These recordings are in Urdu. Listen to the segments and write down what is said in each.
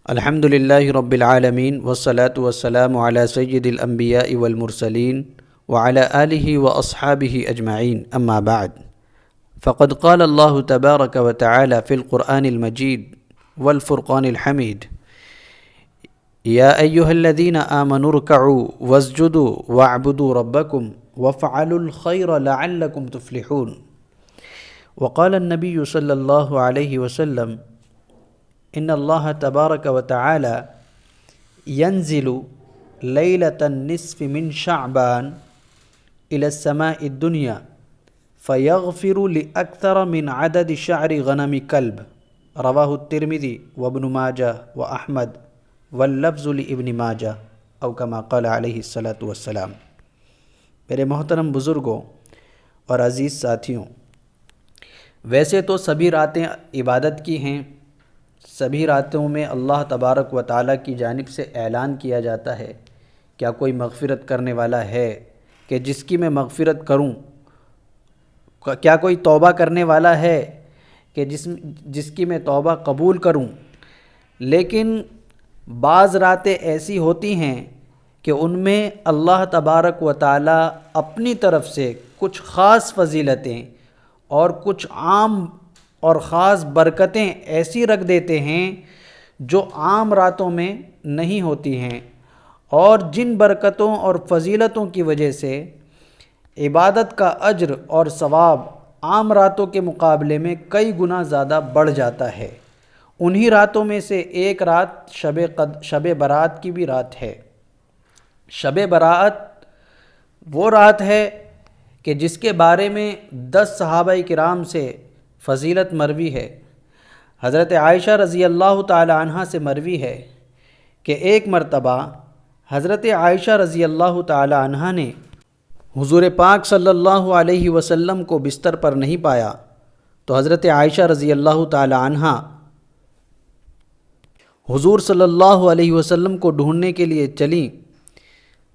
الحمد للہ رب العالمین والصلاة والسلام علی سید الانبیاء والمرسلین وعلی آلہ واصحابہ اجمعین اما بعد فقد قال اللہ تبارک وتعالی فی القرآن المجید والفرقان الحمید یا ایہا الذین آمنوا ارکعوا واسجدوا واعبدوا ربکم وافعلوا الخیر لعلکم تفلحون وقال النبی صلی اللہ علیہ وسلم ان اللہ تبارک و تعالی ينزل لیلة النصف من شعبان الى السماء الدنیا فيغفر لأكثر من عدد شعر غنم كلب رواہ الترمذی وابن ماجہ واحمد واللفظ لابن ماجہ او کما قال علیہ الصلاۃ والسلام۔ میرے محترم بزرگوں اور عزیز ساتھیوں، ویسے تو سبھی راتیں عبادت کی ہیں، سبھی راتوں میں اللہ تبارک و تعالیٰ کی جانب سے اعلان کیا جاتا ہے کیا کوئی مغفرت کرنے والا ہے کہ جس کی میں مغفرت کروں، کیا کوئی توبہ کرنے والا ہے کہ جس کی میں توبہ قبول کروں۔ لیکن بعض راتیں ایسی ہوتی ہیں کہ ان میں اللہ تبارک و تعالیٰ اپنی طرف سے کچھ خاص فضیلتیں اور کچھ عام اور خاص برکتیں ایسی رکھ دیتے ہیں جو عام راتوں میں نہیں ہوتی ہیں، اور جن برکتوں اور فضیلتوں کی وجہ سے عبادت کا اجر اور ثواب عام راتوں کے مقابلے میں کئی گنا زیادہ بڑھ جاتا ہے۔ انہی راتوں میں سے ایک رات شب برات کی بھی رات ہے۔ شب برات وہ رات ہے کہ جس کے بارے میں 10 صحابہ کرام سے فضیلت مروی ہے۔ حضرت عائشہ رضی اللہ تعالی عنہا سے مروی ہے کہ ایک مرتبہ حضرت عائشہ رضی اللہ تعالی عنہا نے حضور پاک صلی اللہ علیہ وسلم کو بستر پر نہیں پایا تو حضرت عائشہ رضی اللہ تعالی عنہا حضور صلی اللہ علیہ وسلم کو ڈھونڈنے کے لیے چلیں۔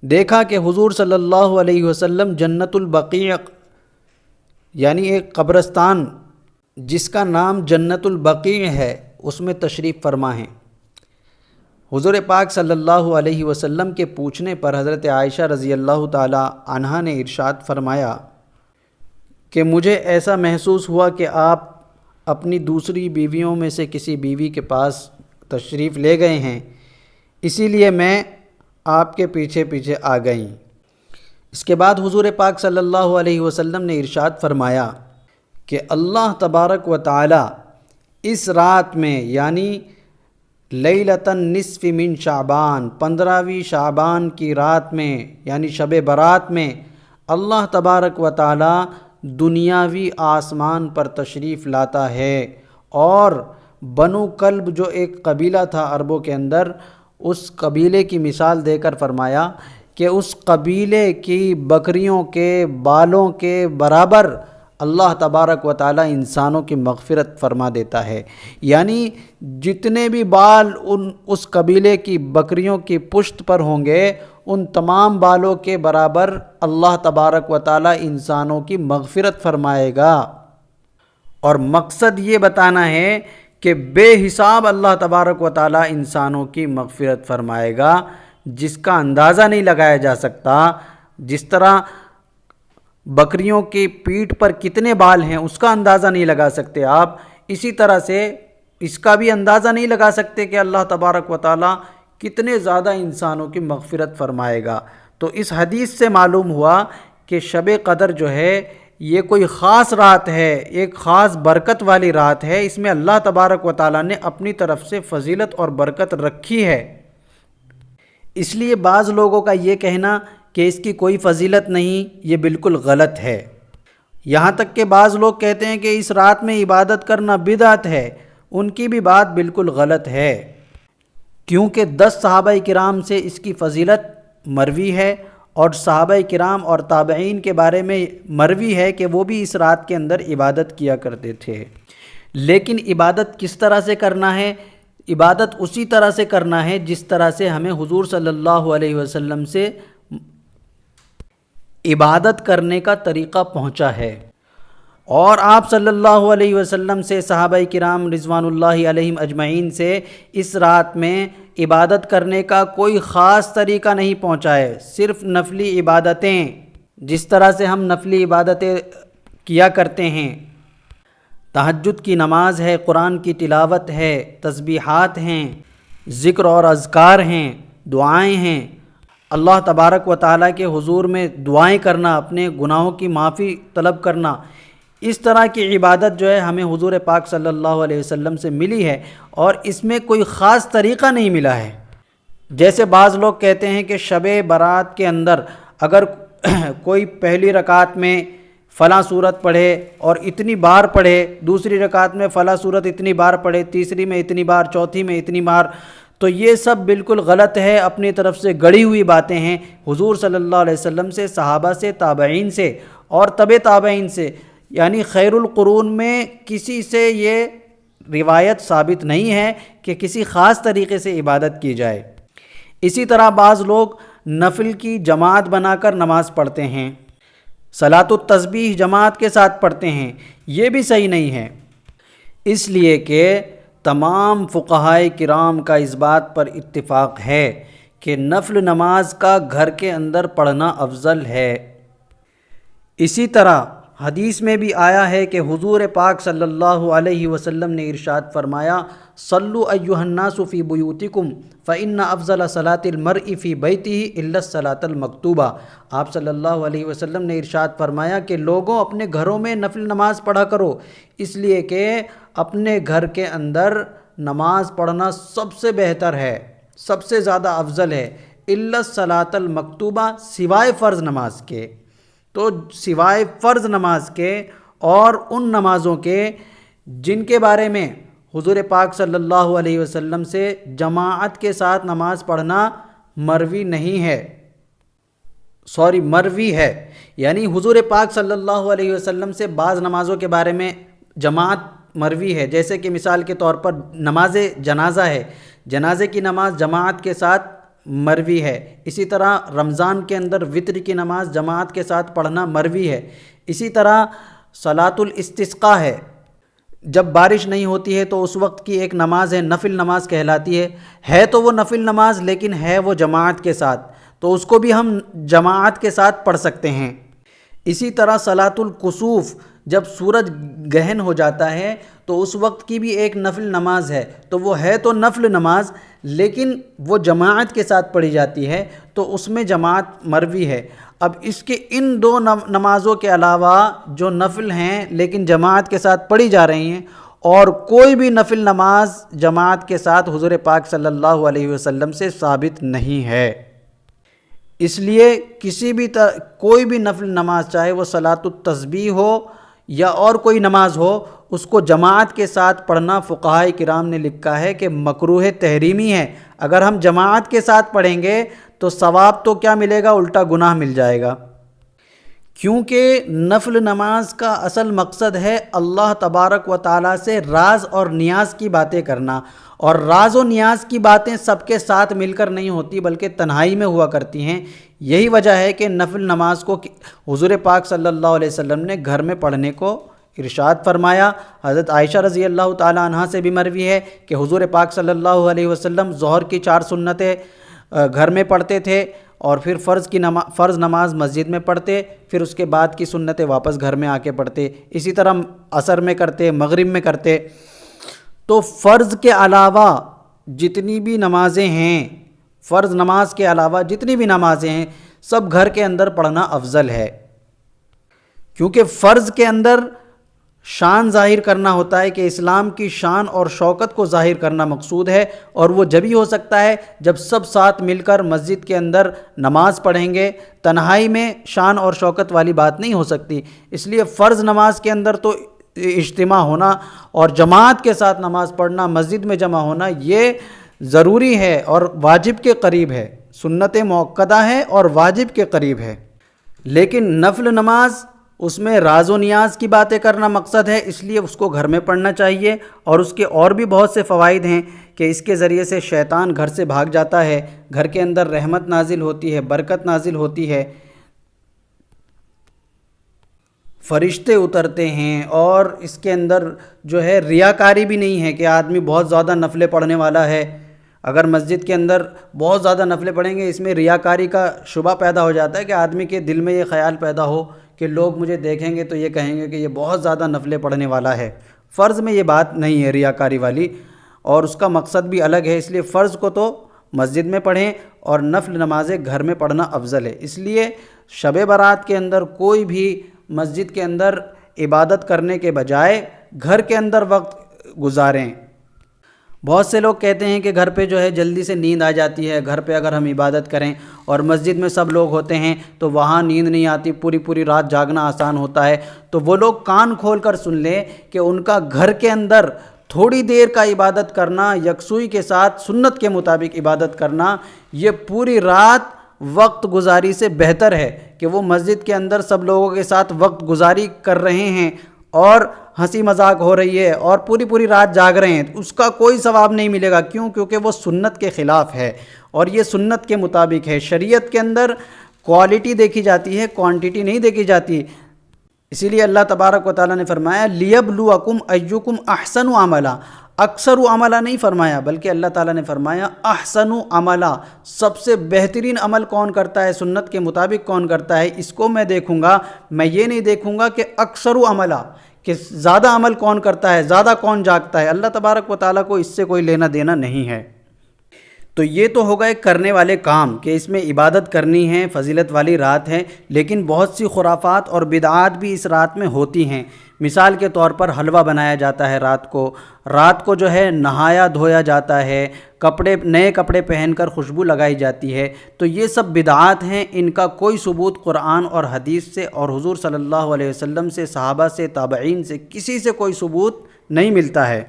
دیکھا کہ حضور صلی اللہ علیہ وسلم جنت البقیع یعنی ایک قبرستان جس کا نام جنت البقیع ہے اس میں تشریف فرما ہیں۔ حضور پاک صلی اللہ علیہ وسلم کے پوچھنے پر حضرت عائشہ رضی اللہ تعالی عنہا نے ارشاد فرمایا کہ مجھے ایسا محسوس ہوا کہ آپ اپنی دوسری بیویوں میں سے کسی بیوی کے پاس تشریف لے گئے ہیں، اسی لیے میں آپ کے پیچھے پیچھے آ گئیں۔ اس کے بعد حضور پاک صلی اللہ علیہ وسلم نے ارشاد فرمایا کہ اللہ تبارک و تعالی اس رات میں یعنی لیلۃ النصف من شعبان 15ویں شعبان کی رات میں یعنی شب برات میں اللہ تبارک و تعالی دنیاوی آسمان پر تشریف لاتا ہے، اور بنو کلب جو ایک قبیلہ تھا عربوں کے اندر، اس قبیلے کی مثال دے کر فرمایا کہ اس قبیلے کی بکریوں کے بالوں کے برابر اللہ تبارک و تعالی انسانوں کی مغفرت فرما دیتا ہے۔ یعنی جتنے بھی بال اس قبیلے کی بکریوں کی پشت پر ہوں گے ان تمام بالوں کے برابر اللہ تبارک و تعالی انسانوں کی مغفرت فرمائے گا۔ اور مقصد یہ بتانا ہے کہ بے حساب اللہ تبارک و تعالی انسانوں کی مغفرت فرمائے گا جس کا اندازہ نہیں لگایا جا سکتا۔ جس طرح بکریوں کی پیٹھ پر کتنے بال ہیں اس کا اندازہ نہیں لگا سکتے آپ، اسی طرح سے اس کا بھی اندازہ نہیں لگا سکتے کہ اللہ تبارک و تعالی کتنے زیادہ انسانوں کی مغفرت فرمائے گا۔ تو اس حدیث سے معلوم ہوا کہ شب قدر جو ہے یہ کوئی خاص رات ہے، ایک خاص برکت والی رات ہے، اس میں اللہ تبارک و تعالی نے اپنی طرف سے فضیلت اور برکت رکھی ہے۔ اس لیے بعض لوگوں کا یہ کہنا کہ اس کی کوئی فضیلت نہیں، یہ بالکل غلط ہے۔ یہاں تک کہ بعض لوگ کہتے ہیں کہ اس رات میں عبادت کرنا بدعت ہے، ان کی بھی بات بالکل غلط ہے، کیونکہ 10 صحابہ کرام سے اس کی فضیلت مروی ہے، اور صحابہ کرام اور تابعین کے بارے میں مروی ہے کہ وہ بھی اس رات کے اندر عبادت کیا کرتے تھے۔ لیکن عبادت کس طرح سے کرنا ہے؟ عبادت اسی طرح سے کرنا ہے جس طرح سے ہمیں حضور صلی اللہ علیہ وسلم سے عبادت کرنے کا طریقہ پہنچا ہے۔ اور آپ صلی اللہ علیہ وسلم سے صحابہ کرام رضوان اللہ علیہم اجمعین سے اس رات میں عبادت کرنے کا کوئی خاص طریقہ نہیں پہنچا ہے، صرف نفلی عبادتیں جس طرح سے ہم نفلی عبادتیں کیا کرتے ہیں، تہجد کی نماز ہے، قرآن کی تلاوت ہے، تسبیحات ہیں، ذکر اور اذکار ہیں، دعائیں ہیں، اللہ تبارک و تعالیٰ کے حضور میں دعائیں کرنا، اپنے گناہوں کی معافی طلب کرنا، اس طرح کی عبادت جو ہے ہمیں حضور پاک صلی اللہ علیہ وسلم سے ملی ہے، اور اس میں کوئی خاص طریقہ نہیں ملا ہے۔ جیسے بعض لوگ کہتے ہیں کہ شب برات کے اندر اگر کوئی پہلی رکعت میں فلاں صورت پڑھے اور اتنی بار پڑھے، دوسری رکعت میں فلاں صورت اتنی بار پڑھے، تیسری میں اتنی بار، چوتھی میں اتنی بار، تو یہ سب بالکل غلط ہے، اپنی طرف سے گڑھی ہوئی باتیں ہیں۔ حضور صلی اللہ علیہ وسلم سے، صحابہ سے، تابعین سے اور تبع تابعین سے، یعنی خیر القرون میں کسی سے یہ روایت ثابت نہیں ہے کہ کسی خاص طریقے سے عبادت کی جائے۔ اسی طرح بعض لوگ نفل کی جماعت بنا کر نماز پڑھتے ہیں، صلاۃ التسبیح جماعت کے ساتھ پڑھتے ہیں، یہ بھی صحیح نہیں ہے، اس لیے کہ تمام فقہائے کرام کا اس بات پر اتفاق ہے کہ نفل نماز کا گھر کے اندر پڑھنا افضل ہے۔ اسی طرح حدیث میں بھی آیا ہے کہ حضور پاک صلی اللہ علیہ وسلم نے ارشاد فرمایا، صلوا ایھا الناس فی بیوتکم فإن افضل صلاۃ المرء فی بیتہ الا الصلاۃ المکتوبہ۔ آپ صلی اللہ علیہ وسلم نے ارشاد فرمایا کہ لوگوں اپنے گھروں میں نفل نماز پڑھا کرو، اس لیے کہ اپنے گھر کے اندر نماز پڑھنا سب سے بہتر ہے، سب سے زیادہ افضل ہے، الا الصلاۃ المکتوبہ، سوائے فرض نماز کے۔ تو سوائے فرض نماز کے اور ان نمازوں کے جن کے بارے میں حضور پاک صلی اللہ علیہ وسلم سے جماعت کے ساتھ نماز پڑھنا مروی نہیں ہے، مروی ہے، یعنی حضور پاک صلی اللہ علیہ وسلم سے بعض نمازوں کے بارے میں جماعت مروی ہے، جیسے کہ مثال کے طور پر نماز جنازہ ہے، جنازے کی نماز جماعت کے ساتھ مروی ہے۔ اسی طرح رمضان کے اندر وطر کی نماز جماعت کے ساتھ پڑھنا مروی ہے۔ اسی طرح صلاۃ الاستسقاء ہے، جب بارش نہیں ہوتی ہے تو اس وقت کی ایک نماز ہے، نفل نماز کہلاتی ہے تو وہ نفل نماز لیکن ہے وہ جماعت کے ساتھ، تو اس کو بھی ہم جماعت کے ساتھ پڑھ سکتے ہیں۔ اسی طرح صلاۃ الکسوف، جب سورج گہن ہو جاتا ہے تو اس وقت کی بھی ایک نفل نماز ہے، تو وہ ہے تو نفل نماز لیکن وہ جماعت کے ساتھ پڑھی جاتی ہے، تو اس میں جماعت مروی ہے۔ اب اس کے ان دو نمازوں کے علاوہ جو نفل ہیں لیکن جماعت کے ساتھ پڑھی جا رہی ہیں، اور کوئی بھی نفل نماز جماعت کے ساتھ حضور پاک صلی اللہ علیہ وسلم سے ثابت نہیں ہے، اس لیے کوئی بھی نفل نماز، چاہے وہ صلاۃ التسبیح ہو یا اور کوئی نماز ہو، اس کو جماعت کے ساتھ پڑھنا فقہائے کرام نے لکھا ہے کہ مکروہ تحریمی ہے۔ اگر ہم جماعت کے ساتھ پڑھیں گے تو ثواب تو کیا ملے گا، الٹا گناہ مل جائے گا، کیونکہ نفل نماز کا اصل مقصد ہے اللہ تبارک و تعالیٰ سے راز اور نیاز کی باتیں کرنا، اور راز و نیاز کی باتیں سب کے ساتھ مل کر نہیں ہوتی بلکہ تنہائی میں ہوا کرتی ہیں۔ یہی وجہ ہے کہ نفل نماز کو حضور پاک صلی اللہ علیہ وسلم نے گھر میں پڑھنے کو ارشاد فرمایا۔ حضرت عائشہ رضی اللہ تعالیٰ عنہا سے بھی مروی ہے کہ حضور پاک صلی اللہ علیہ وسلم ظہر کی 4 سنتیں گھر میں پڑھتے تھے، اور پھر فرض نماز مسجد میں پڑھتے، پھر اس کے بعد کی سنتیں واپس گھر میں آ کے پڑھتے، اسی طرح عصر میں کرتے، مغرب میں کرتے۔ تو فرض کے علاوہ جتنی بھی نمازیں ہیں، فرض نماز کے علاوہ جتنی بھی نمازیں ہیں، سب گھر کے اندر پڑھنا افضل ہے، کیونکہ فرض کے اندر شان ظاہر کرنا ہوتا ہے کہ اسلام کی شان اور شوکت کو ظاہر کرنا مقصود ہے، اور وہ جبھی ہو سکتا ہے جب سب ساتھ مل کر مسجد کے اندر نماز پڑھیں گے۔ تنہائی میں شان اور شوکت والی بات نہیں ہو سکتی، اس لیے فرض نماز کے اندر تو اجتماع ہونا اور جماعت کے ساتھ نماز پڑھنا، مسجد میں جمع ہونا، یہ ضروری ہے اور واجب کے قریب ہے، سنت مؤکدہ ہے اور واجب کے قریب ہے۔ لیکن نفل نماز، اس میں راز و نیاز کی باتیں کرنا مقصد ہے، اس لیے اس کو گھر میں پڑھنا چاہیے، اور اس کے اور بھی بہت سے فوائد ہیں کہ اس کے ذریعے سے شیطان گھر سے بھاگ جاتا ہے، گھر کے اندر رحمت نازل ہوتی ہے، برکت نازل ہوتی ہے۔ فرشتے اترتے ہیں، اور اس کے اندر جو ہے ریاکاری بھی نہیں ہے کہ آدمی بہت زیادہ نفلیں پڑھنے والا ہے۔ اگر مسجد کے اندر بہت زیادہ نفلیں پڑھیں گے، اس میں ریاکاری کا شبہ پیدا ہو جاتا ہے کہ آدمی کے دل میں یہ خیال پیدا ہو کہ لوگ مجھے دیکھیں گے تو یہ کہیں گے کہ یہ بہت زیادہ نفلیں پڑھنے والا ہے۔ فرض میں یہ بات نہیں ہے ریاکاری والی، اور اس کا مقصد بھی الگ ہے، اس لیے فرض کو تو مسجد میں پڑھیں اور نفل نمازیں گھر میں پڑھنا افضل ہے۔ اس لیے شب برات کے اندر کوئی بھی مسجد کے اندر عبادت کرنے کے بجائے گھر کے اندر وقت گزاریں۔ بہت سے لوگ کہتے ہیں کہ گھر پہ جو ہے جلدی سے نیند آ جاتی ہے، گھر پہ اگر ہم عبادت کریں اور مسجد میں سب لوگ ہوتے ہیں تو وہاں نیند نہیں آتی، پوری رات جاگنا آسان ہوتا ہے۔ تو وہ لوگ کان کھول کر سن لیں کہ ان کا گھر کے اندر تھوڑی دیر کا عبادت کرنا، یکسوئی کے ساتھ سنت کے مطابق عبادت کرنا، یہ پوری رات وقت گزاری سے بہتر ہے کہ وہ مسجد کے اندر سب لوگوں کے ساتھ وقت گزاری کر رہے ہیں اور ہنسی مذاق ہو رہی ہے اور پوری رات جاگ رہے ہیں، اس کا کوئی ثواب نہیں ملے گا۔ کیوں؟ کیونکہ وہ سنت کے خلاف ہے، اور یہ سنت کے مطابق ہے۔ شریعت کے اندر کوالٹی دیکھی جاتی ہے، کوانٹٹی نہیں دیکھی جاتی۔ اسی لیے اللہ تبارک و تعالیٰ نے فرمایا لیبلوکم ایکم احسن عملا، اکثر عملا نہیں فرمایا، بلکہ اللہ تعالیٰ نے فرمایا احسن عملا، سب سے بہترین عمل کون کرتا ہے، سنت کے مطابق کون کرتا ہے، اس کو میں دیکھوں گا۔ میں یہ نہیں دیکھوں گا کہ اکثر عملا، کہ زیادہ عمل کون کرتا ہے، زیادہ کون جاگتا ہے۔ اللہ تبارک و تعالیٰ کو اس سے کوئی لینا دینا نہیں ہے۔ تو یہ تو ہو گئے کرنے والے کام کہ اس میں عبادت کرنی ہے، فضیلت والی رات ہے، لیکن بہت سی خرافات اور بدعات بھی اس رات میں ہوتی ہیں۔ مثال کے طور پر حلوہ بنایا جاتا ہے رات کو جو ہے نہایا دھویا جاتا ہے، نئے کپڑے پہن کر خوشبو لگائی جاتی ہے۔ تو یہ سب بدعات ہیں، ان کا کوئی ثبوت قرآن اور حدیث سے اور حضور صلی اللہ علیہ وسلم سے، صحابہ سے، تابعین سے، کسی سے کوئی ثبوت نہیں ملتا ہے۔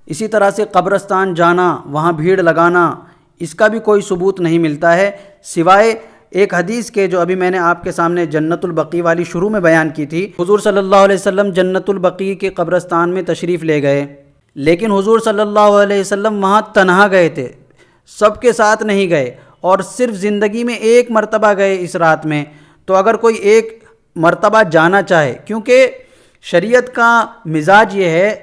اسی طرح سے قبرستان جانا، وہاں بھیڑ لگانا، اس کا بھی کوئی ثبوت نہیں ملتا ہے، سوائے ایک حدیث کے جو ابھی میں نے آپ کے سامنے جنت البقیع والی شروع میں بیان کی تھی۔ حضور صلی اللہ علیہ وسلم جنت البقیع کے قبرستان میں تشریف لے گئے، لیکن حضور صلی اللہ علیہ وسلم وہاں تنہا گئے تھے، سب کے ساتھ نہیں گئے، اور صرف زندگی میں ایک مرتبہ گئے اس رات میں۔ تو اگر کوئی ایک مرتبہ جانا چاہے، کیونکہ شریعت کا مزاج یہ ہے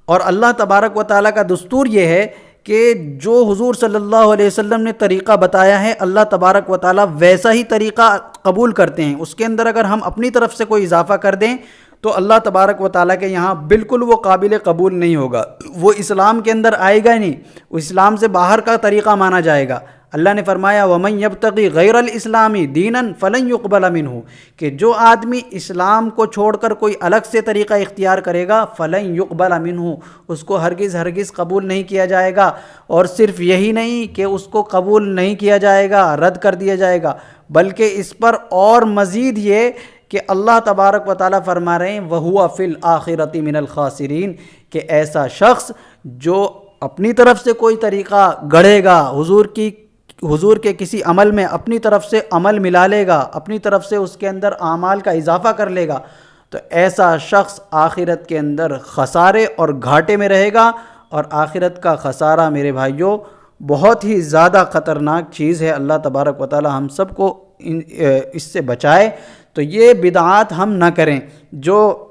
اور اللہ تبارک و تعالیٰ کا دستور یہ ہے کہ جو حضور صلی اللہ علیہ وسلم نے طریقہ بتایا ہے، اللہ تبارک و تعالیٰ ویسا ہی طریقہ قبول کرتے ہیں۔ اس کے اندر اگر ہم اپنی طرف سے کوئی اضافہ کر دیں تو اللہ تبارک و تعالیٰ کے یہاں بالکل وہ قابل قبول نہیں ہوگا، وہ اسلام کے اندر آئے گا ہی نہیں، وہ اسلام سے باہر کا طریقہ مانا جائے گا۔ اللہ نے فرمایا وَمَن يَبْتَغِ غَيْرَ الْإِسْلَامِ دِينًا فَلَن يُقْبَلَ مِنْهُ، کہ جو آدمی اسلام کو چھوڑ کر کوئی الگ سے طریقہ اختیار کرے گا فَلَن يُقْبَلَ مِنْهُ، اس کو ہرگز قبول نہیں کیا جائے گا۔ اور صرف یہی نہیں کہ اس کو قبول نہیں کیا جائے گا، رد کر دیا جائے گا، بلکہ اس پر اور مزید یہ کہ اللہ تبارک و تعالیٰ فرما رہے ہیں وَهُوَ فِي الْآخِرَةِ مِنَ الْخَاسِرِينَ، کہ ایسا شخص جو اپنی طرف سے کوئی طریقہ گڑھے گا، حضور کے کسی عمل میں اپنی طرف سے عمل ملا لے گا، اپنی طرف سے اس کے اندر اعمال کا اضافہ کر لے گا، تو ایسا شخص آخرت کے اندر خسارے اور گھاٹے میں رہے گا۔ اور آخرت کا خسارہ میرے بھائیوں بہت ہی زیادہ خطرناک چیز ہے۔ اللہ تبارک و تعالی ہم سب کو اس سے بچائے۔ تو یہ بدعات ہم نہ کریں جو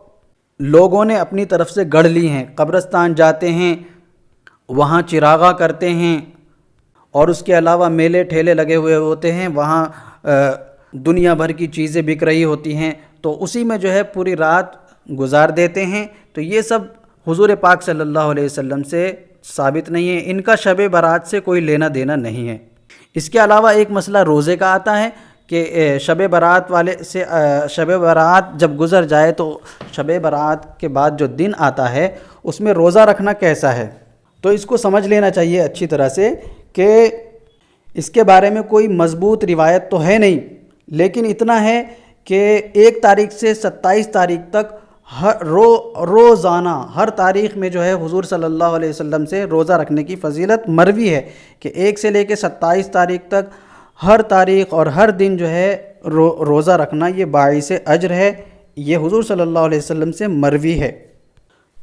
لوگوں نے اپنی طرف سے گڑھ لی ہیں۔ قبرستان جاتے ہیں، وہاں چراغاں کرتے ہیں، اور اس کے علاوہ میلے ٹھیلے لگے ہوئے ہوتے ہیں، وہاں دنیا بھر کی چیزیں بک رہی ہوتی ہیں، تو اسی میں جو ہے پوری رات گزار دیتے ہیں۔ تو یہ سب حضور پاک صلی اللہ علیہ وسلم سے ثابت نہیں ہے، ان کا شب برات سے کوئی لینا دینا نہیں ہے۔ اس کے علاوہ ایک مسئلہ روزے کا آتا ہے کہ شب برات جب گزر جائے تو شب برات کے بعد جو دن آتا ہے اس میں روزہ رکھنا کیسا ہے، تو اس کو سمجھ لینا چاہیے اچھی طرح سے کہ اس کے بارے میں کوئی مضبوط روایت تو ہے نہیں، لیکن اتنا ہے کہ 1 تاریخ سے 27 تاریخ تک روزانہ ہر تاریخ میں جو ہے حضور صلی اللہ علیہ وسلم سے روزہ رکھنے کی فضیلت مروی ہے کہ 1 سے لے کے 27 تاریخ تک ہر تاریخ اور ہر دن جو ہے روزہ رکھنا یہ باعث اجر ہے، یہ حضور صلی اللہ علیہ وسلم سے مروی ہے۔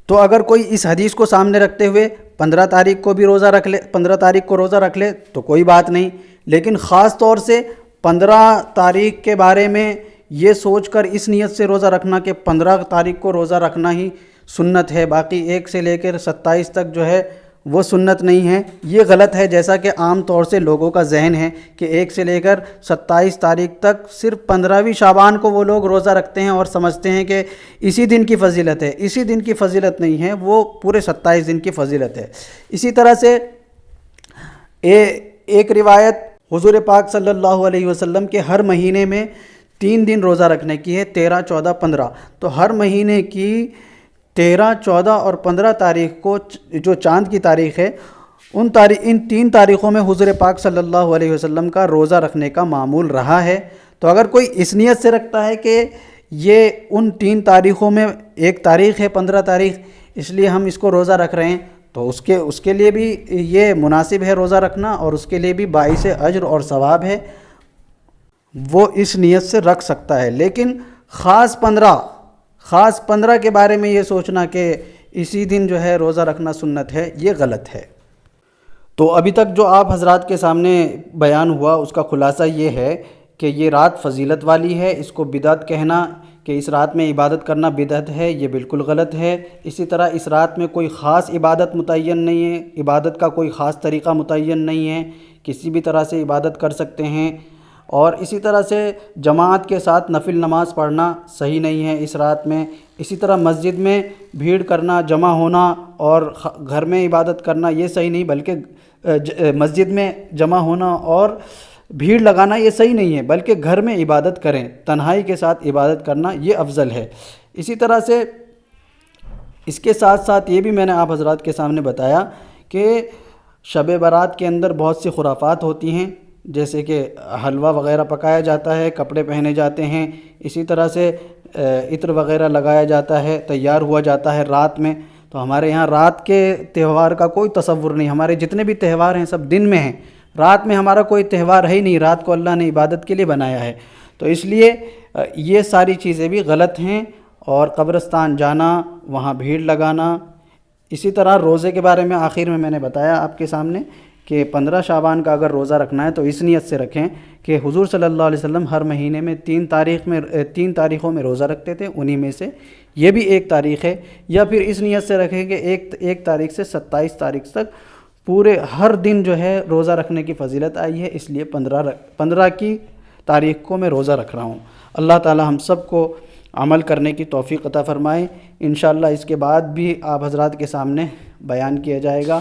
تو اگر کوئی اس حدیث کو سامنے رکھتے ہوئے 15 تاریخ کو بھی روزہ رکھ لے، 15 تاریخ کو روزہ رکھ لے تو کوئی بات نہیں، لیکن خاص طور سے 15 تاریخ کے بارے میں یہ سوچ کر اس نیت سے روزہ رکھنا کہ 15 تاریخ کو روزہ رکھنا ہی سنت ہے، باقی 1 سے لے کر 27 تک جو ہے وہ سنت نہیں ہے، یہ غلط ہے۔ جیسا کہ عام طور سے لوگوں کا ذہن ہے کہ 1 سے لے کر 27 تاریخ تک صرف 15ویں شعبان کو وہ لوگ روزہ رکھتے ہیں اور سمجھتے ہیں کہ اسی دن کی فضیلت ہے۔ اسی دن کی فضیلت نہیں ہے، وہ پورے 27 دن کی فضیلت ہے۔ اسی طرح سے ایک روایت حضور پاک صلی اللہ علیہ وسلم کے ہر مہینے میں 3 دن روزہ رکھنے کی ہے، 13، 14، 15۔ تو ہر مہینے کی 13، 14 اور 15 تاریخ کو جو چاند کی تاریخ ہے، ان 3 تاریخوں میں حضور پاک صلی اللہ علیہ وسلم کا روزہ رکھنے کا معمول رہا ہے۔ تو اگر کوئی اس نیت سے رکھتا ہے کہ یہ ان 3 تاریخوں میں ایک تاریخ ہے 15 تاریخ، اس لیے ہم اس کو روزہ رکھ رہے ہیں، تو اس کے لیے بھی یہ مناسب ہے روزہ رکھنا، اور اس کے لیے بھی باعث اجر اور ثواب ہے، وہ اس نیت سے رکھ سکتا ہے۔ لیکن خاص 15 کے بارے میں یہ سوچنا کہ اسی دن جو ہے روزہ رکھنا سنت ہے، یہ غلط ہے۔ تو ابھی تک جو آپ حضرات کے سامنے بیان ہوا اس کا خلاصہ یہ ہے کہ یہ رات فضیلت والی ہے، اس کو بدعت کہنا کہ اس رات میں عبادت کرنا بدعت ہے، یہ بالکل غلط ہے۔ اسی طرح اس رات میں کوئی خاص عبادت متعین نہیں ہے، عبادت کا کوئی خاص طریقہ متعین نہیں ہے، کسی بھی طرح سے عبادت کر سکتے ہیں۔ اور اسی طرح سے جماعت کے ساتھ نفل نماز پڑھنا صحیح نہیں ہے اس رات میں۔ اسی طرح مسجد میں بھیڑ کرنا، جمع ہونا اور گھر میں عبادت کرنا یہ صحیح نہیں، بلکہ مسجد میں جمع ہونا اور بھیڑ لگانا یہ صحیح نہیں ہے، بلکہ گھر میں عبادت کریں، تنہائی کے ساتھ عبادت کرنا یہ افضل ہے۔ اسی طرح سے اس کے ساتھ ساتھ یہ بھی میں نے آپ حضرات کے سامنے بتایا کہ شب برات کے اندر بہت سی خرافات ہوتی ہیں، جیسے کہ حلوہ وغیرہ پکایا جاتا ہے، کپڑے پہنے جاتے ہیں، اسی طرح سے عطر وغیرہ لگایا جاتا ہے، تیار ہوا جاتا ہے رات میں۔ تو ہمارے یہاں رات کے تہوار کا کوئی تصور نہیں، ہمارے جتنے بھی تہوار ہیں سب دن میں ہیں، رات میں ہمارا کوئی تہوار ہے ہی نہیں، رات کو اللہ نے عبادت کے لیے بنایا ہے۔ تو اس لیے یہ ساری چیزیں بھی غلط ہیں، اور قبرستان جانا، وہاں بھیڑ لگانا۔ اسی طرح روزے کے بارے میں آخر میں نے بتایا آپ کے سامنے کہ 15 شعبان کا اگر روزہ رکھنا ہے تو اس نیت سے رکھیں کہ حضور صلی اللہ علیہ وسلم ہر مہینے میں 3 تاریخوں میں روزہ رکھتے تھے، انہی میں سے یہ بھی ایک تاریخ ہے۔ یا پھر اس نیت سے رکھیں کہ ایک تاریخ سے 27 تاریخ تک پورے ہر دن جو ہے روزہ رکھنے کی فضیلت آئی ہے، اس لیے 15 کی تاریخ کو میں روزہ رکھ رہا ہوں۔ اللہ تعالی ہم سب کو عمل کرنے کی توفیق عطا فرمائے۔ انشاءاللہ اس کے بعد بھی آپ حضرات کے سامنے بیان کیا جائے گا،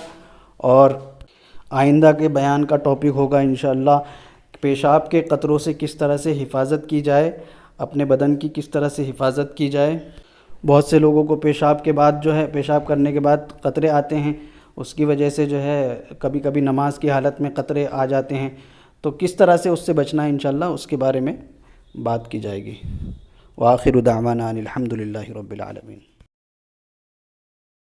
اور آئندہ کے بیان کا ٹاپک ہوگا انشاءاللہ پیشاب کے قطروں سے کس طرح سے حفاظت کی جائے، اپنے بدن کی کس طرح سے حفاظت کی جائے۔ بہت سے لوگوں کو پیشاب کے بعد جو ہے، پیشاب کرنے کے بعد قطرے آتے ہیں، اس کی وجہ سے جو ہے کبھی کبھی نماز کی حالت میں قطرے آ جاتے ہیں، تو کس طرح سے اس سے بچنا ہے انشاءاللہ اس کے بارے میں بات کی جائے گی۔ وآخر دعوانا ان الحمد للہ رب العالمین۔